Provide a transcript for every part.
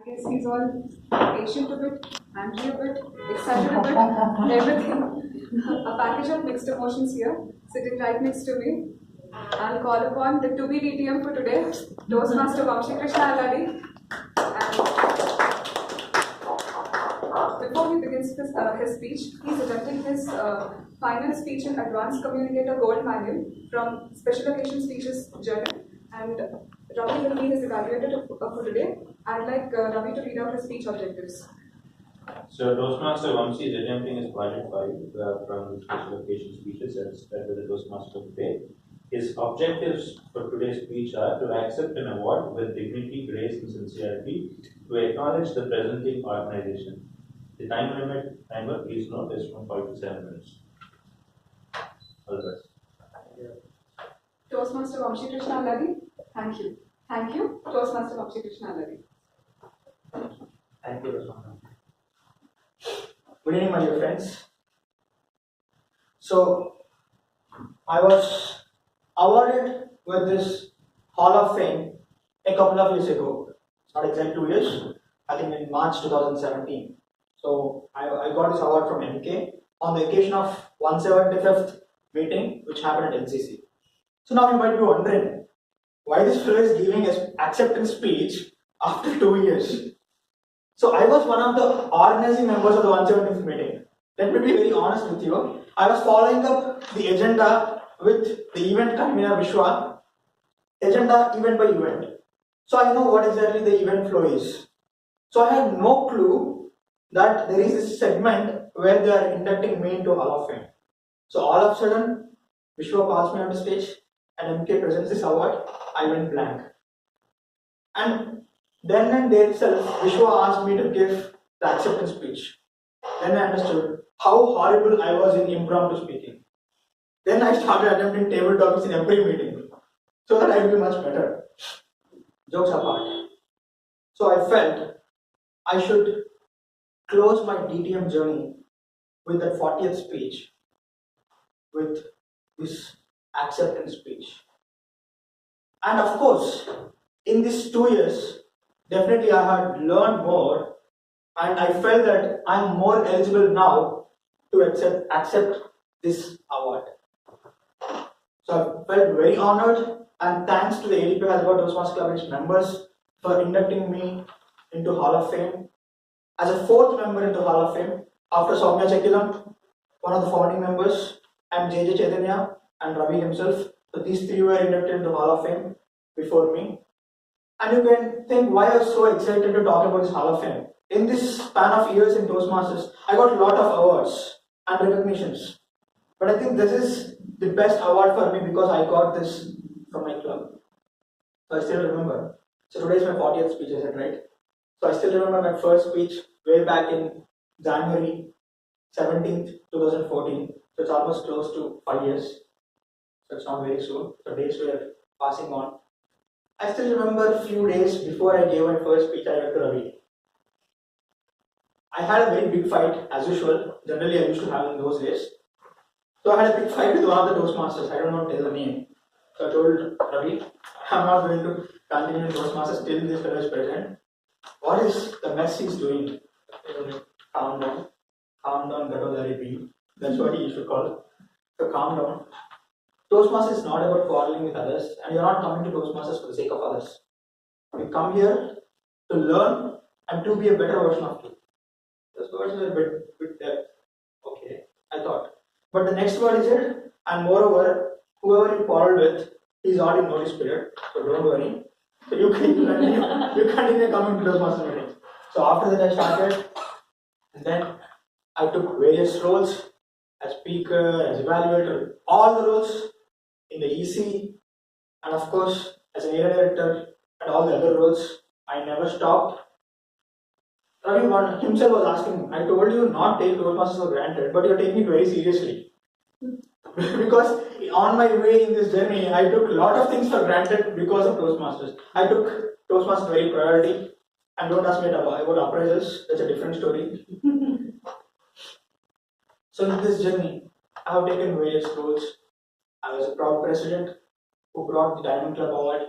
He's all patient a bit, angry a bit, excited a bit, everything. A package of mixed emotions here, sitting right next to me. I'll call upon the to-be DTM for today, Toastmaster Vamshi Krishna Aladi. And before he begins his speech, he's attempting his final speech in Advanced Communicator Gold Manual from Special Occasion Speeches Journal. And Ravi will be his evaluator for today. I'd like Ravi to read out his speech objectives. So Toastmaster Vamshi is attempting his project 5 from the Special Occasion Speeches as spread with the Toastmaster today. His objectives for today's speech are to accept an award with dignity, grace, and sincerity, to acknowledge the presenting organization. The timer, please note, is from 5 to 7 minutes. All the best. Toastmaster Vamshi Krishna Aladi, thank you. Thank you, Toastmaster Vamshi Krishna Aladi. Thank you, Rosana. Good evening, my dear friends. So, I was awarded with this Hall of Fame a couple of years ago. It's not exactly 2 years, I think in March 2017. So, I got this award from MK on the occasion of 175th meeting which happened at NCC. So now you might be wondering why this fellow is giving an acceptance speech after 2 years. So I was one of the organizing members of the 175th meeting. Let me be very honest with you. I was following up the agenda with the event convener Vishwa, agenda event by event. So I know what exactly the event flow is. So I had no clue that there is this segment where they are inducting me into Hall of Fame. So all of a sudden, Vishwa calls me on the stage and MK presents this award. I went blank. And then and there itself, Vishwa asked me to give the acceptance speech. Then I understood how horrible I was in impromptu speaking. Then I started attempting table topics in every meeting so that I would be much better. Jokes apart. So I felt I should close my DTM journey with that 40th speech with this acceptance speech. And of course, in these 2 years, definitely I had learned more and I felt that I'm more eligible now to accept this award. So I felt very honored and thanks to the ADP Hyderabad Toastmasters Club and its members for inducting me into Hall of Fame as a 4th member into Hall of Fame after Soumya Chakilam, one of the founding members, and JJ Chaitanya and Ravi himself. So these 3 were inducted into Hall of Fame before me. And you can think why I was so excited to talk about this Hall of Fame. In this span of years in Toastmasters, I got a lot of awards and recognitions. But I think this is the best award for me because I got this from my club. So I still remember. So today is my 40th speech, I said, right? So I still remember my first speech way back in January 17th, 2014. So it's almost close to 5 years. So it's not very soon. So days were passing on. I still remember a few days before I gave my first speech, I went to Ravi. I had a very big fight as usual. Generally, I used to have in those days. So I had a big fight with one of the Toastmasters. I don't want to tell the name. So I told Ravi, I'm not going to continue in Toastmasters till this fellow is present. What is the mess he's doing? Calm down. Calm down, Gadodari B. That's what he used to call it. So calm down. Toastmasters is not about quarreling with others, and you're not coming to Toastmasters for the sake of others. We come here to learn and to be a better version of you. Those words were a bit depth. Okay, I thought. But the next word is it, and moreover, whoever you quarreled with, he's already in notice period, so don't worry. So you continue coming to Toastmasters meetings. So after that I started, and then I took various roles as speaker, as evaluator, all the roles in the EC, and of course as an area director and all the other roles. I never stopped. Ravi himself was asking, I told you not take Toastmasters for granted, but you're taking it very seriously. Because on my way in this journey, I took a lot of things for granted because of Toastmasters. I took Toastmasters very priority, and don't ask me about appraisals, that's a different story. So in this journey, I have taken various roles. I was a proud president who brought the Diamond Club Award.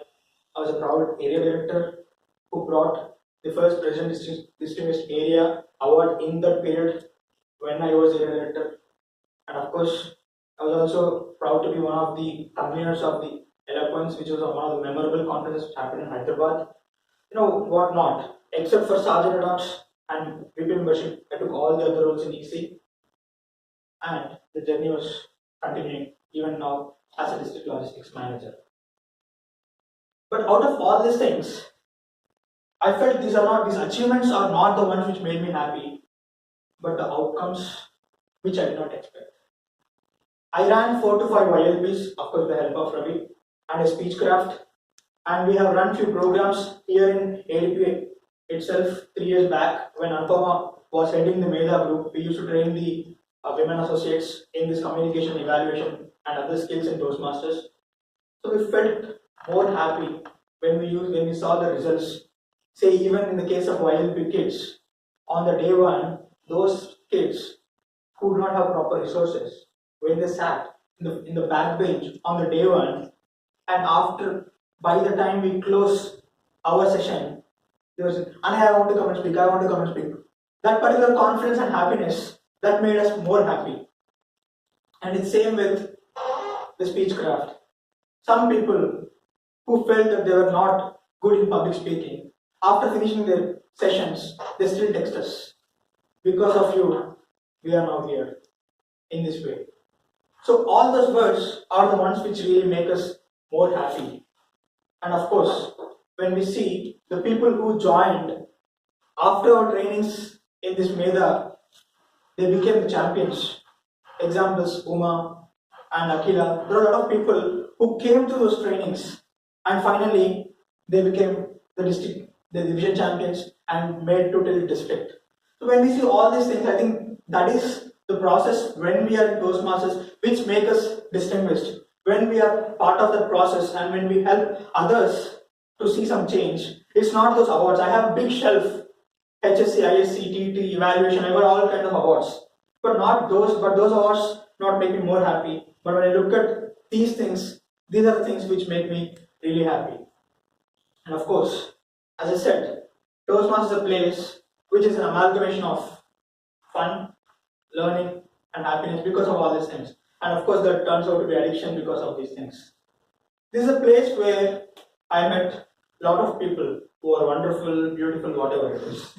I was a proud area director who brought the first President Distinguished Area Award in that period when I was a director. And of course, I was also proud to be one of the conveners of the Eloquence, which was one of the memorable conferences which happened in Hyderabad. What not? Except for Sergeant at Arms and VP membership, I took all the other roles in EC, and the journey was continuing even now as a district logistics manager. But out of all these things, I felt these achievements are not the ones which made me happy, but the outcomes which I did not expect. I ran 4 to 5 YLPs, of course, with the help of Ravi, and a speechcraft, and we have run few programs here in ADP itself 3 years back when Anupama was heading the MEDA group. We used to train the women associates in this communication evaluation and other skills in Toastmasters. So we felt more happy when we saw the results. Say even in the case of YLP kids, on the day one, those kids who do not have proper resources, when they sat in the back bench on the day one, and by the time we close our session, they were saying, I want to come and speak, I want to come and speak. That particular confidence and happiness, that made us more happy. And it's same with the speechcraft. Some people who felt that they were not good in public speaking, after finishing their sessions, they still text us. Because of you, we are now here in this way. So all those words are the ones which really make us more happy. And of course, when we see the people who joined after our trainings in this MEDA, they became the champions. Examples, Uma and Akila. There are a lot of people who came to those trainings and finally they became the division champions and made to till district. So when we see all these things, I think that is the process when we are in Toastmasters which make us distinguished. When we are part of that process and when we help others to see some change, it's not those awards. I have a big shelf, HSC, ISC, TT, evaluation, I got all kind of awards. But those awards not make me more happy. But when I look at these things, these are the things which make me really happy. And of course, as I said, Toastmasters is a place which is an amalgamation of fun, learning, and happiness because of all these things. And of course, that turns out to be addiction because of these things. This is a place where I met a lot of people who are wonderful, beautiful, whatever it is.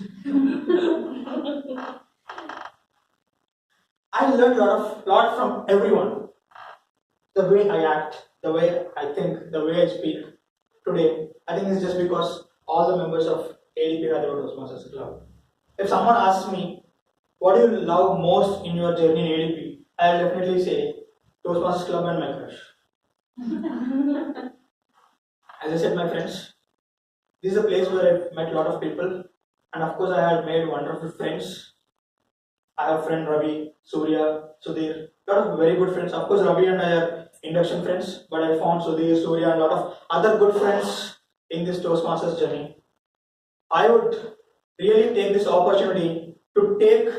I learned a lot from everyone. The way I act, the way I think, the way I speak today, I think it's just because all the members of ADP Hyderabad Toastmasters Club. If someone asks me, what do you love most in your journey in ADP? I'll definitely say Toastmasters Club and my crush. As I said, my friends, this is a place where I've met a lot of people, and of course I have made wonderful friends. I have friend Ravi, Surya, Sudhir, a lot of very good friends. Of course, Ravi and I are induction friends, but I found Sudhir, Surya, and a lot of other good friends in this Toastmasters journey. I would really take this opportunity to take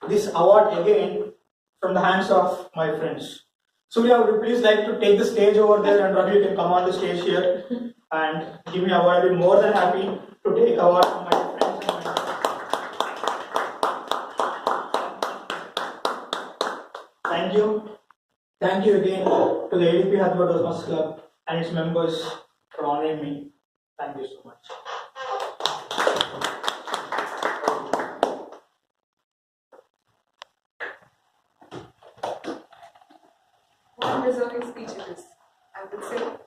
this award again from the hands of my friends. Surya, would you please like to take the stage over there, and Ravi, you can come on the stage here and give me an award. I'll be more than happy to take award from my friends. Thank you. Thank you again to the ADP Hyderabad Toastmasters Club and its members for honoring me. Thank you so much. What a deserving speech it is, I would say.